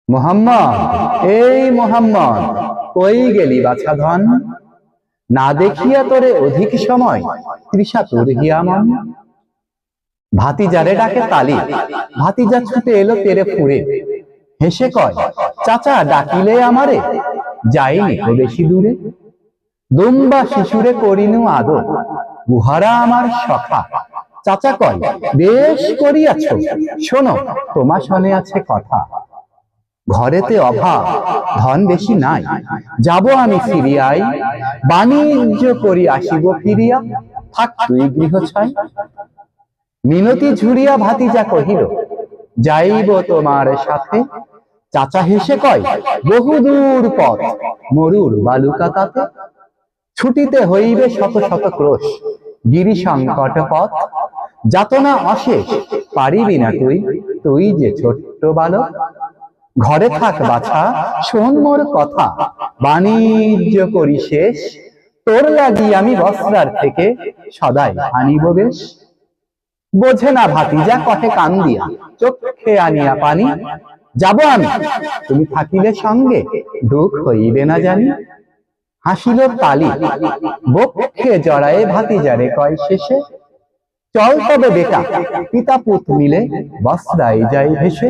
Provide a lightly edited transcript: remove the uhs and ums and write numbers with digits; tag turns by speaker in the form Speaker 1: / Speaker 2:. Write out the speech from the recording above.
Speaker 1: মোহাম্মদ, এই মোহাম্মদ, কই গেলি বাছা ধন? না দেখিয়া তোরে অধিক সময় তৃষা তোর হিয়ামন। ভাতিজারে ডাকে তালি, ভাতিজা ছুটে এলো তেরে ফুরে, হেসে কয়, চাচা ডাকিলে আমারে, যাইনি তো বেশি দূরে। দুম্বা শিশুরে করিনু আদর, উহারা আমার সখা। চাচা কয়, বেশ করিয়াছ, শোনো তোমার শনে আছে কথা। ঘরেতে অভাব, ধন বেশি নাই, যাব আমি ফিরিয়াই, বাণিজ্য করি আসিব ফিরিয়া, থাক তুই গৃহ ছাই। মিনতি ঝুরিয়া ভাতিজা কহিল, যাইব তোমার সাথে। চাচা হেসে কয়, বহুদূর পথ, মরুর বালুকা তাতে। ছুটিতে হইবে শত শত ক্রোশ, গিরি সংকট পথ। যাতনা অশেষ, পারিবি না তুই, তুই যে ছোট্ট বালক। ঘরে থাক বাছা, শোন মোর কথা, বাণিজ্য করি শেষ, তোর লাগি আমি বস্ত্রার থেকে সদাই আনিব বেশ। বোঝে না ভাতিজা কহে কান দিয়া, চোখে আনিয়া পানি। যাব আমি, তুমি থাকিলে সঙ্গে, দুঃখ হইবে না জানি। হাসিল তালি, বক্ষে জড়ায়ে ভাতিজারে কয় শেষে, চল তবে বেটা, পিতা পুত মিলে বস্ত্রায় যাই ভেসে।